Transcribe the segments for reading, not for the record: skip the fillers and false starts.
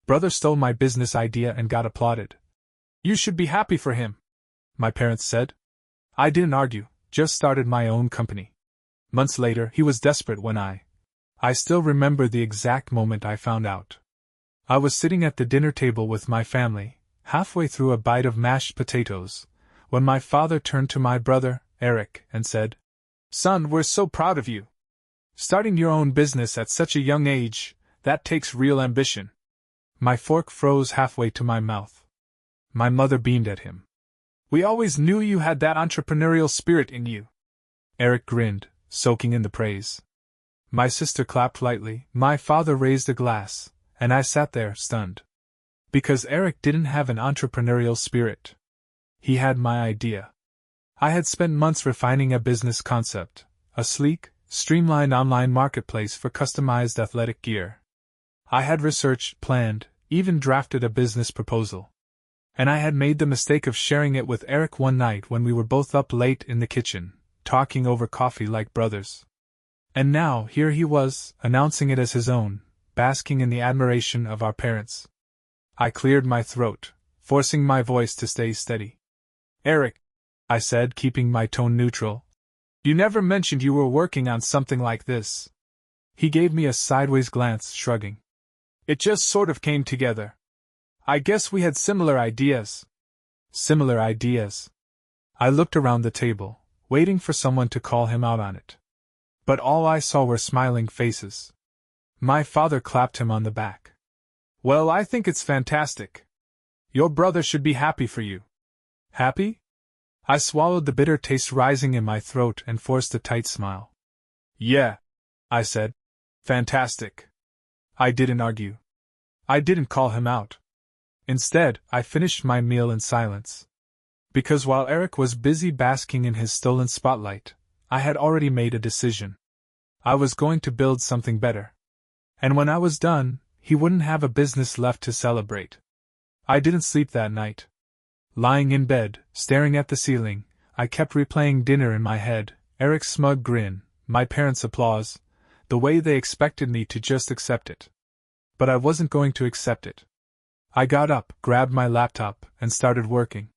Brother stole my business idea and got applauded. You should be happy for him, my parents said. I didn't argue, just started my own company. Months later, he was desperate when I still remember the exact moment I found out. I was sitting at the dinner table with my family, halfway through a bite of mashed potatoes, when my father turned to my brother, Eric, and said, "Son, we're so proud of you. Starting your own business at such a young age, that takes real ambition." My fork froze halfway to my mouth. My mother beamed at him. "We always knew you had that entrepreneurial spirit in you." Eric grinned, soaking in the praise. My sister clapped lightly, my father raised a glass, and I sat there, stunned. Because Eric didn't have an entrepreneurial spirit. He had my idea. I had spent months refining a business concept, a sleek, streamlined online marketplace for customized athletic gear. I had researched, planned, even drafted a business proposal. And I had made the mistake of sharing it with Eric one night when we were both up late in the kitchen, talking over coffee like brothers. And now, here he was, announcing it as his own, basking in the admiration of our parents. I cleared my throat, forcing my voice to stay steady. "Eric," I said, keeping my tone neutral, "you never mentioned you were working on something like this." He gave me a sideways glance, shrugging. "It just sort of came together. I guess we had similar ideas." Similar ideas. I looked around the table, waiting for someone to call him out on it. But all I saw were smiling faces. My father clapped him on the back. "Well, I think it's fantastic. Your brother should be happy for you." Happy? I swallowed the bitter taste rising in my throat and forced a tight smile. "Yeah," I said. "Fantastic." I didn't argue. I didn't call him out. Instead, I finished my meal in silence. Because while Eric was busy basking in his stolen spotlight, I had already made a decision. I was going to build something better. And when I was done, he wouldn't have a business left to celebrate. I didn't sleep that night. Lying in bed, staring at the ceiling, I kept replaying dinner in my head, Eric's smug grin, my parents' applause, the way they expected me to just accept it. But I wasn't going to accept it. I got up, grabbed my laptop, and started working.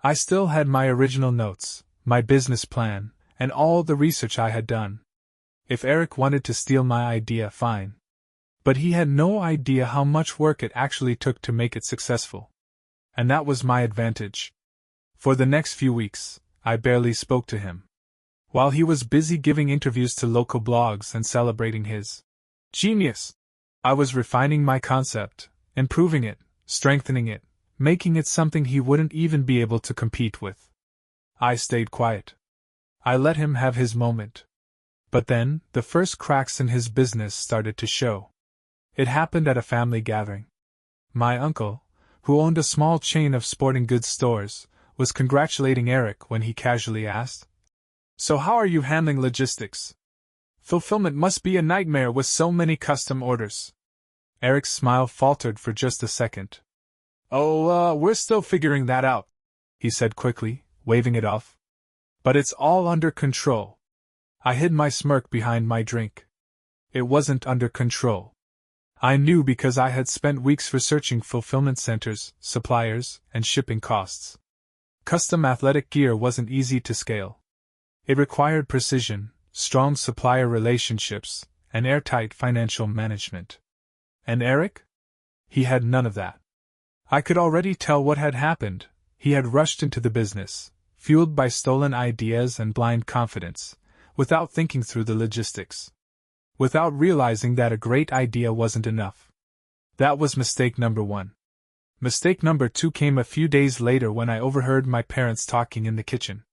I still had my original notes, my business plan, and all the research I had done. If Eric wanted to steal my idea, fine. But he had no idea how much work it actually took to make it successful. And that was my advantage. For the next few weeks, I barely spoke to him. While he was busy giving interviews to local blogs and celebrating his genius, I was refining my concept, improving it, strengthening it, making it something he wouldn't even be able to compete with. I stayed quiet. I let him have his moment. But then, the first cracks in his business started to show. It happened at a family gathering. My uncle, who owned a small chain of sporting goods stores, was congratulating Eric when he casually asked, "So how are you handling logistics? Fulfillment must be a nightmare with so many custom orders." Eric's smile faltered for just a second. "Oh, we're still figuring that out," he said quickly, waving it off. "But it's all under control." I hid my smirk behind my drink. It wasn't under control. I knew because I had spent weeks researching fulfillment centers, suppliers, and shipping costs. Custom athletic gear wasn't easy to scale. It required precision, strong supplier relationships, and airtight financial management. And Eric? He had none of that. I could already tell what had happened. He had rushed into the business, fueled by stolen ideas and blind confidence, without thinking through the logistics. Without realizing that a great idea wasn't enough. That was mistake number 1. Mistake number 2 came a few days later when I overheard my parents talking in the kitchen.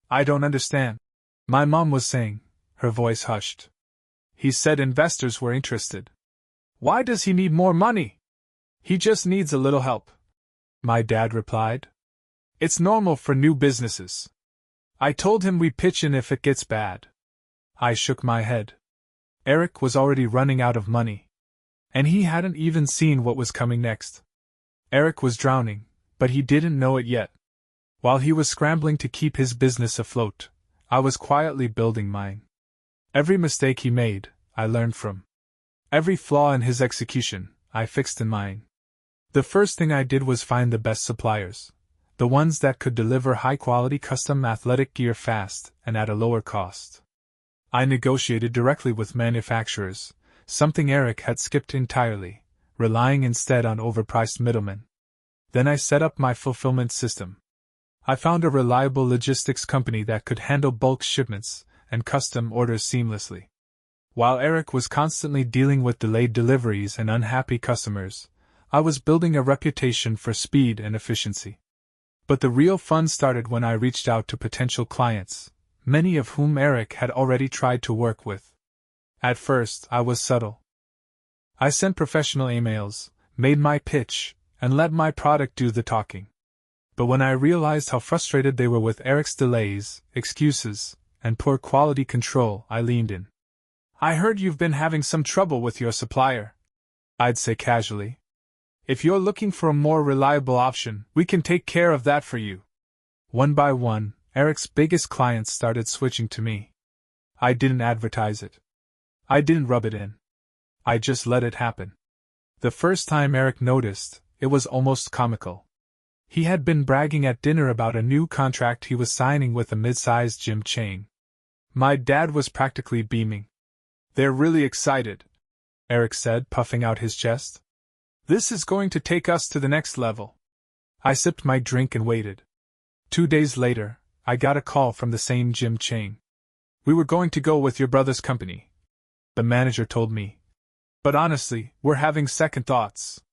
"I don't understand," my mom was saying, her voice hushed. "He said investors were interested. Why does he need more money? He just needs a little help," my dad replied. "It's normal for new businesses. I told him we pitch in if it gets bad." I shook my head. Eric was already running out of money. And he hadn't even seen what was coming next. Eric was drowning, but he didn't know it yet. While he was scrambling to keep his business afloat, I was quietly building mine. Every mistake he made, I learned from. Every flaw in his execution, I fixed in mine. The first thing I did was find the best suppliers, the ones that could deliver high-quality custom athletic gear fast and at a lower cost. I negotiated directly with manufacturers, something Eric had skipped entirely, relying instead on overpriced middlemen. Then I set up my fulfillment system. I found a reliable logistics company that could handle bulk shipments and custom orders seamlessly. While Eric was constantly dealing with delayed deliveries and unhappy customers, I was building a reputation for speed and efficiency. But the real fun started when I reached out to potential clients, many of whom Eric had already tried to work with. At first, I was subtle. I sent professional emails, made my pitch, and let my product do the talking. But when I realized how frustrated they were with Eric's delays, excuses, and poor quality control, I leaned in. "I heard you've been having some trouble with your supplier," I'd say casually. "If you're looking for a more reliable option, we can take care of that for you." One by one, Eric's biggest clients started switching to me. I didn't advertise it. I didn't rub it in. I just let it happen. The first time Eric noticed, it was almost comical. He had been bragging at dinner about a new contract he was signing with a mid-sized gym chain. My dad was practically beaming. "They're really excited," Eric said, puffing out his chest. "This is going to take us to the next level." I sipped my drink and waited. 2 days later, I got a call from the same gym chain. "We were going to go with your brother's company," the manager told me. "But honestly, we're having second thoughts.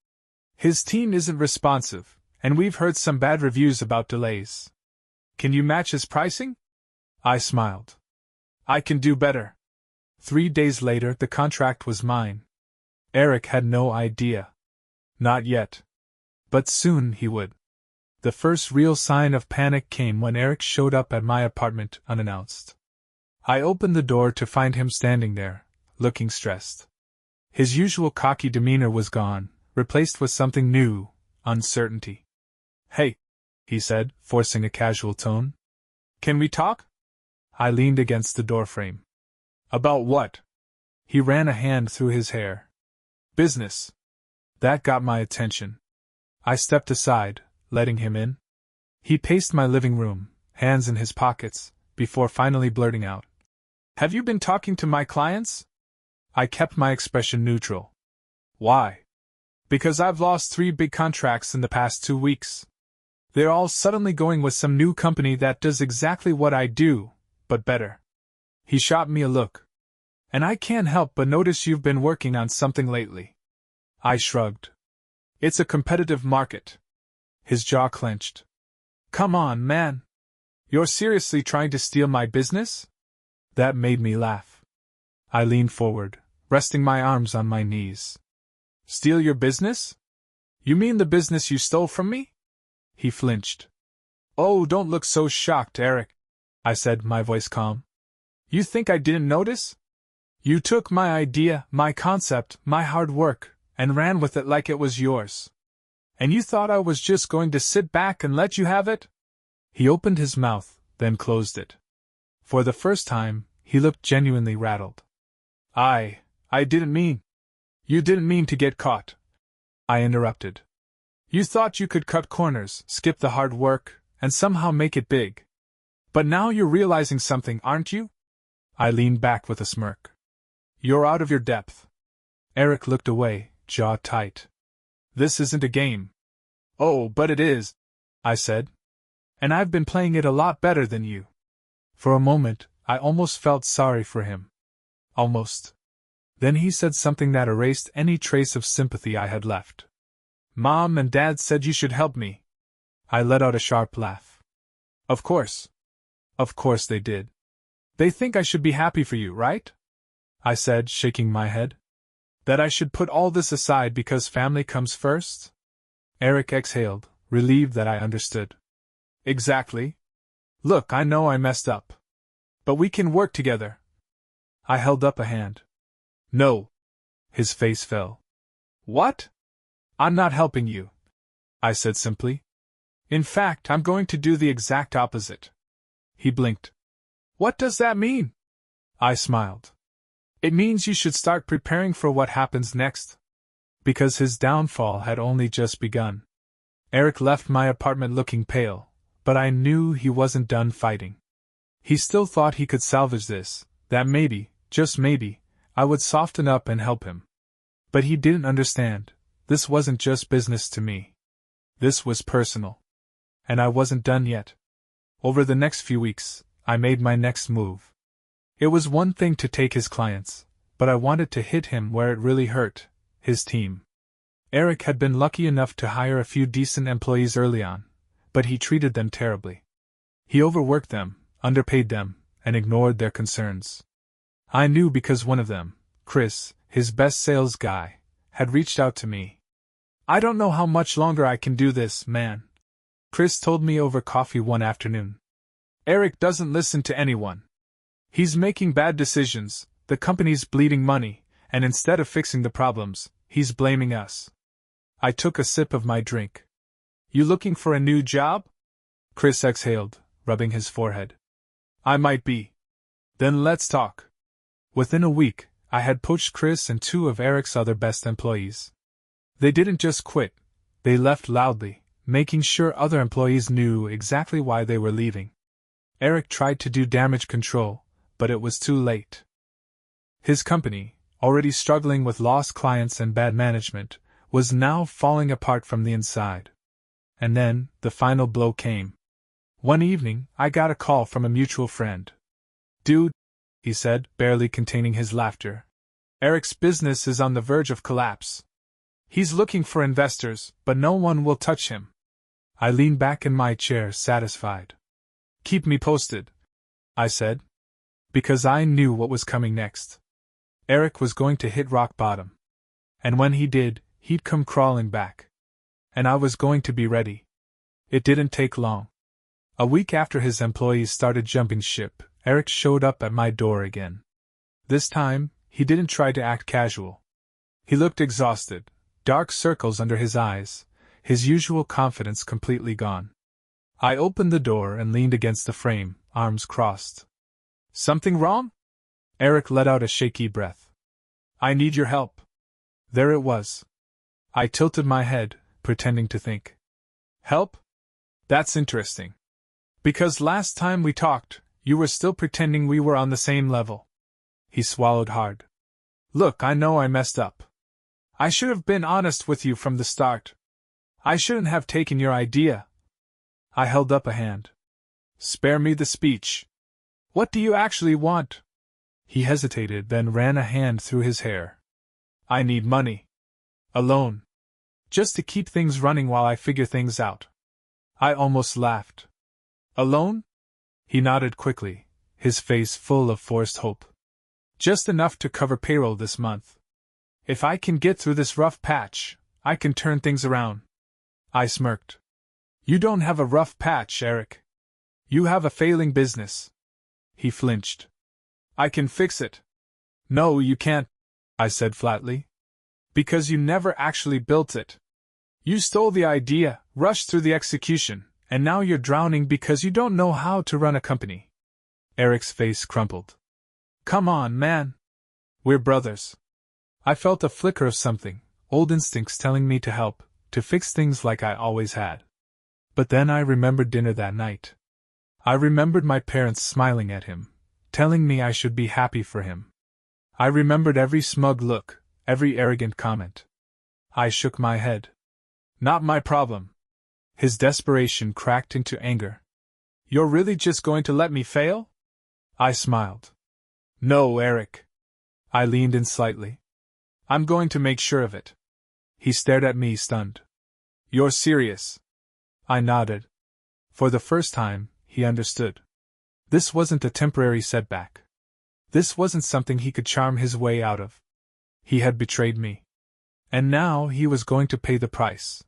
His team isn't responsive, and we've heard some bad reviews about delays. Can you match his pricing?" I smiled. "I can do better." 3 days later, the contract was mine. Eric had no idea. Not yet. But soon he would. The first real sign of panic came when Eric showed up at my apartment unannounced. I opened the door to find him standing there, looking stressed. His usual cocky demeanor was gone, replaced with something new, uncertainty. "Hey," he said, forcing a casual tone. "Can we talk?" I leaned against the doorframe. "About what?" He ran a hand through his hair. "Business." That got my attention. I stepped aside, letting him in. He paced my living room, hands in his pockets, before finally blurting out, "Have you been talking to my clients?" I kept my expression neutral. "Why?" "Because I've lost 3 big contracts in the past 2 weeks. They're all suddenly going with some new company that does exactly what I do, but better." He shot me a look. "And I can't help but notice you've been working on something lately." I shrugged. "It's a competitive market." His jaw clenched. "Come on, man. You're seriously trying to steal my business?" That made me laugh. I leaned forward, resting my arms on my knees. "Steal your business? You mean the business you stole from me?" He flinched. "Oh, don't look so shocked, Eric," I said, my voice calm. "You think I didn't notice? You took my idea, my concept, my hard work, and ran with it like it was yours. And you thought I was just going to sit back and let you have it?" He opened his mouth, then closed it. For the first time, he looked genuinely rattled. I didn't mean." "You didn't mean to get caught," I interrupted. "You thought you could cut corners, skip the hard work, and somehow make it big. But now you're realizing something, aren't you?" I leaned back with a smirk. "You're out of your depth." Eric looked away, jaw tight. "This isn't a game." "Oh, but it is," I said. "And I've been playing it a lot better than you." For a moment, I almost felt sorry for him. Almost. Then he said something that erased any trace of sympathy I had left. "Mom and Dad said you should help me." I let out a sharp laugh. Of course. Of course they did. "They think I should be happy for you, right?" I said, shaking my head. "That I should put all this aside because family comes first?" Eric exhaled, relieved that I understood. "Exactly. Look, I know I messed up. But we can work together." I held up a hand. "No." His face fell. "What?" "I'm not helping you," I said simply. "In fact, I'm going to do the exact opposite." He blinked. "What does that mean?" I smiled. "It means you should start preparing for what happens next. because his downfall had only just begun. Eric left my apartment looking pale, but I knew he wasn't done fighting. He still thought he could salvage this, that maybe, just maybe, I would soften up and help him. But he didn't understand. This wasn't just business to me. This was personal. And I wasn't done yet. Over the next few weeks, I made my next move. It was one thing to take his clients, but I wanted to hit him where it really hurt, his team. Eric had been lucky enough to hire a few decent employees early on, but he treated them terribly. He overworked them, underpaid them, and ignored their concerns. I knew because one of them, Chris, his best sales guy, had reached out to me. "I don't know how much longer I can do this, man," Chris told me over coffee one afternoon. "Eric doesn't listen to anyone. He's making bad decisions, the company's bleeding money, and instead of fixing the problems, he's blaming us." I took a sip of my drink. "You looking for a new job?" Chris exhaled, rubbing his forehead. "I might be." "Then let's talk." Within a week, I had poached Chris and two of Eric's other best employees. They didn't just quit, they left loudly, making sure other employees knew exactly why they were leaving. Eric tried to do damage control, but it was too late. His company, already struggling with lost clients and bad management, was now falling apart from the inside. And then, the final blow came. One evening, I got a call from a mutual friend. "Dude," he said, barely containing his laughter, "Eric's business is on the verge of collapse. He's looking for investors, but no one will touch him." I leaned back in my chair, satisfied. "Keep me posted," I said, because I knew what was coming next. Eric was going to hit rock bottom. And when he did, he'd come crawling back. And I was going to be ready. It didn't take long. A week after his employees started jumping ship, Eric showed up at my door again. This time, he didn't try to act casual. He looked exhausted, dark circles under his eyes, his usual confidence completely gone. I opened the door and leaned against the frame, arms crossed. "Something wrong?" Eric let out a shaky breath. "I need your help." There it was. I tilted my head, pretending to think. "Help? That's interesting. Because last time we talked, you were still pretending we were on the same level." He swallowed hard. "Look, I know I messed up. I should have been honest with you from the start. I shouldn't have taken your idea." I held up a hand. "Spare me the speech. What do you actually want?" He hesitated, then ran a hand through his hair. "I need money. A loan. Just to keep things running while I figure things out." I almost laughed. "A loan?" He nodded quickly, his face full of forced hope. "Just enough to cover payroll this month. If I can get through this rough patch, I can turn things around." I smirked. "You don't have a rough patch, Eric. You have a failing business." He flinched. "I can fix it." "No, you can't," I said flatly. "Because you never actually built it. You stole the idea, rushed through the execution, and now you're drowning because you don't know how to run a company." Eric's face crumpled. "Come on, man. We're brothers." I felt a flicker of something, old instincts telling me to help, to fix things like I always had. But then I remembered dinner that night. I remembered my parents smiling at him, telling me I should be happy for him. I remembered every smug look, every arrogant comment. I shook my head. "Not my problem." His desperation cracked into anger. "You're really just going to let me fail?" I smiled. "No, Eric." I leaned in slightly. "I'm going to make sure of it." He stared at me, stunned. "You're serious?" I nodded. For the first time, he understood. This wasn't a temporary setback. This wasn't something he could charm his way out of. He had betrayed me. And now he was going to pay the price.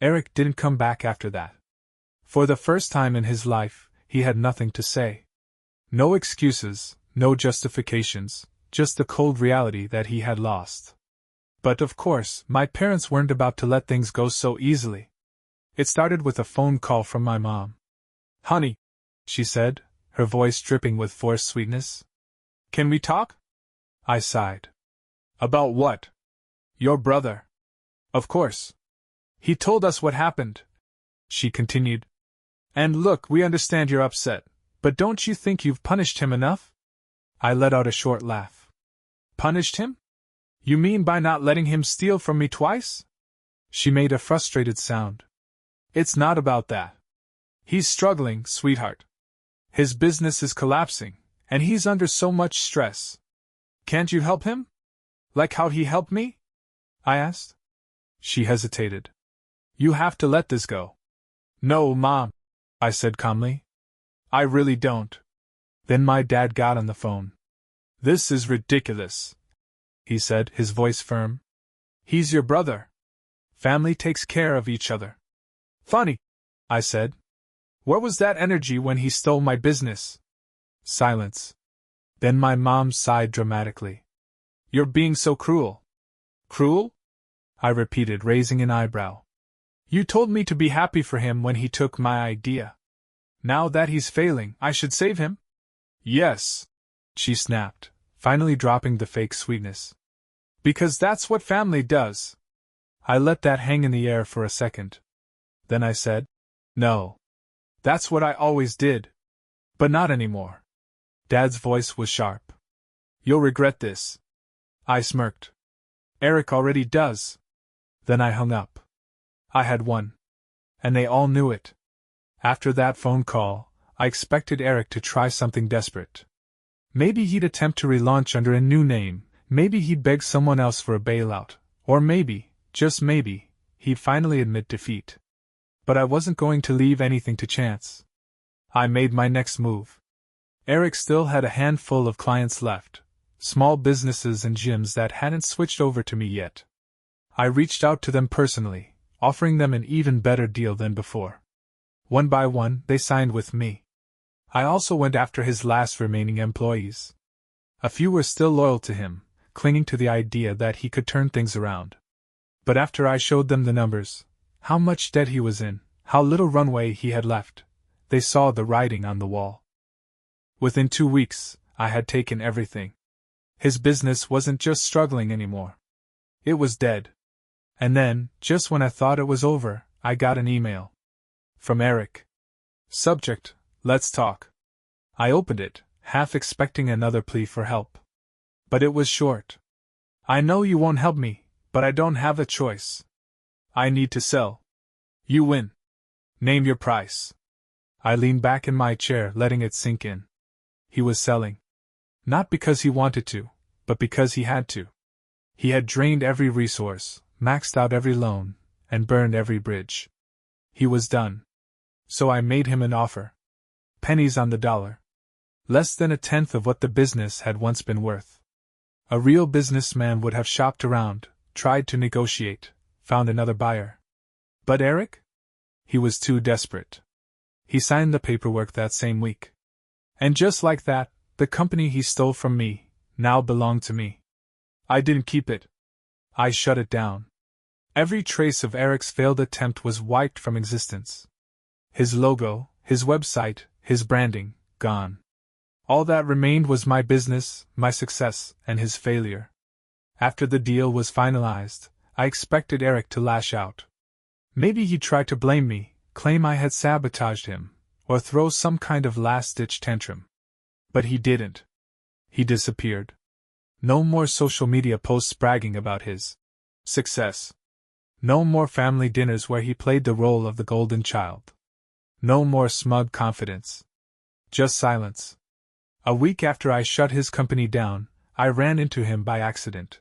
Eric didn't come back after that. For the first time in his life, he had nothing to say. No excuses, no justifications, just the cold reality that he had lost. But of course, my parents weren't about to let things go so easily. It started with a phone call from my mom. "Honey," she said, her voice dripping with forced sweetness. "Can we talk?" I sighed. "About what?" "Your brother." Of course. He told us what happened, she continued. And look, we understand you're upset, but don't you think you've punished him enough? I let out a short laugh. Punished him? You mean by not letting him steal from me twice? She made a frustrated sound. It's not about that. He's struggling, sweetheart. His business is collapsing, and he's under so much stress. Can't you help him? Like how he helped me? I asked. She hesitated. You have to let this go. No, Mom, I said calmly. I really don't. Then my dad got on the phone. This is ridiculous, he said, his voice firm. He's your brother. Family takes care of each other. Funny, I said. Where was that energy when he stole my business? Silence. Then my mom sighed dramatically. You're being so cruel. Cruel? I repeated, raising an eyebrow. You told me to be happy for him when he took my idea. Now that he's failing, I should save him? Yes, she snapped, finally dropping the fake sweetness. Because that's what family does. I let that hang in the air for a second. Then I said, No. That's what I always did. But not anymore. Dad's voice was sharp. You'll regret this. I smirked. Eric already does. Then I hung up. I had won. And they all knew it. After that phone call, I expected Eric to try something desperate. Maybe he'd attempt to relaunch under a new name, maybe he'd beg someone else for a bailout, or maybe, just maybe, he'd finally admit defeat. But I wasn't going to leave anything to chance. I made my next move. Eric still had a handful of clients left, small businesses and gyms that hadn't switched over to me yet. I reached out to them personally, offering them an even better deal than before. One by one, they signed with me. I also went after his last remaining employees. A few were still loyal to him, clinging to the idea that he could turn things around. But after I showed them the numbers, how much debt he was in, how little runway he had left, they saw the writing on the wall. Within 2 weeks, I had taken everything. His business wasn't just struggling anymore. It was dead. And then, just when I thought it was over, I got an email. From Eric. Subject, let's talk. I opened it, half expecting another plea for help. But it was short. I know you won't help me, but I don't have a choice. I need to sell. You win. Name your price. I leaned back in my chair, letting it sink in. He was selling. Not because he wanted to, but because he had to. He had drained every resource, maxed out every loan, and burned every bridge. He was done. So I made him an offer. Pennies on the dollar. Less than a tenth of what the business had once been worth. A real businessman would have shopped around, tried to negotiate, found another buyer. But Eric? He was too desperate. He signed the paperwork that same week. And just like that, the company he stole from me now belonged to me. I didn't keep it. I shut it down. Every trace of Eric's failed attempt was wiped from existence. His logo, his website, his branding, gone. All that remained was my business, my success, and his failure. After the deal was finalized, I expected Eric to lash out. Maybe he'd try to blame me, claim I had sabotaged him, or throw some kind of last-ditch tantrum. But he didn't. He disappeared. No more social media posts bragging about his success. No more family dinners where he played the role of the golden child. No more smug confidence. Just silence. A week after I shut his company down, I ran into him by accident.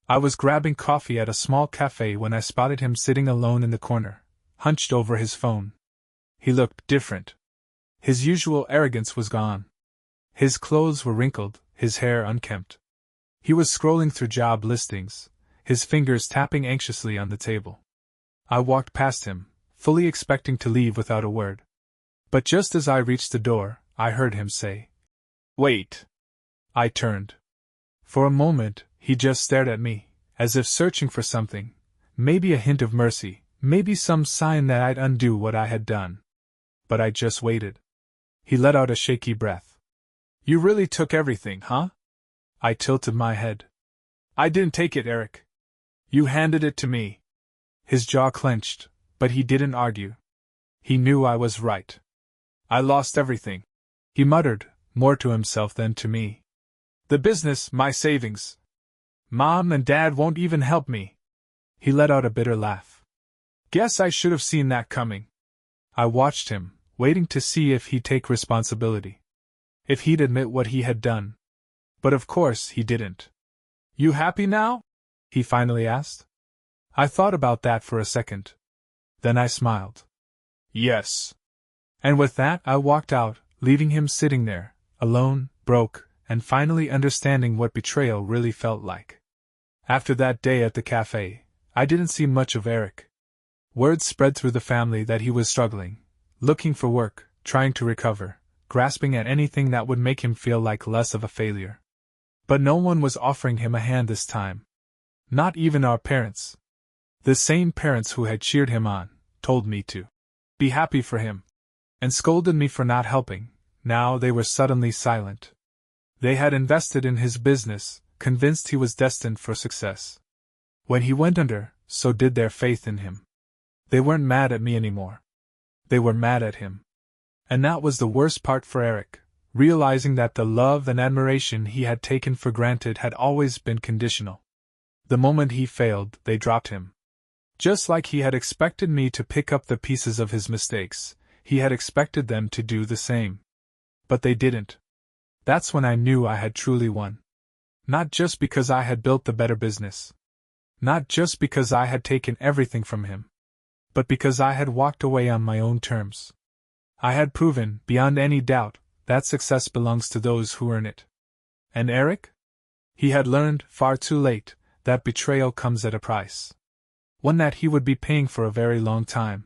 I was grabbing coffee at a small cafe when I spotted him sitting alone in the corner, hunched over his phone. He looked different. His usual arrogance was gone. His clothes were wrinkled, his hair unkempt. He was scrolling through job listings, his fingers tapping anxiously on the table. I walked past him, fully expecting to leave without a word. But just as I reached the door, I heard him say, "Wait." I turned. For a moment, he just stared at me, as if searching for something, maybe a hint of mercy, maybe some sign that I'd undo what I had done. But I just waited. He let out a shaky breath. "You really took everything, huh?" I tilted my head. "I didn't take it, Eric. You handed it to me." His jaw clenched, but he didn't argue. He knew I was right. I lost everything, he muttered, more to himself than to me. The business, my savings. Mom and Dad won't even help me. He let out a bitter laugh. Guess I should have seen that coming. I watched him, waiting to see if he'd take responsibility. If he'd admit what he had done. But of course he didn't. You happy now? He finally asked. I thought about that for a second. Then I smiled. Yes. And with that I walked out, leaving him sitting there, alone, broke, and finally understanding what betrayal really felt like. After that day at the cafe, I didn't see much of Eric. Word spread through the family that he was struggling, looking for work, trying to recover, grasping at anything that would make him feel like less of a failure. But no one was offering him a hand this time. Not even our parents. The same parents who had cheered him on, told me to be happy for him, and scolded me for not helping. Now they were suddenly silent. They had invested in his business, convinced he was destined for success. When he went under, so did their faith in him. They weren't mad at me anymore. They were mad at him. And that was the worst part for Eric, realizing that the love and admiration he had taken for granted had always been conditional. The moment he failed, they dropped him. Just like he had expected me to pick up the pieces of his mistakes, he had expected them to do the same. But they didn't. That's when I knew I had truly won. Not just because I had built the better business. Not just because I had taken everything from him. But because I had walked away on my own terms. I had proven, beyond any doubt, that success belongs to those who earn it. And Eric? He had learned, far too late, that betrayal comes at a price. One that he would be paying for a very long time.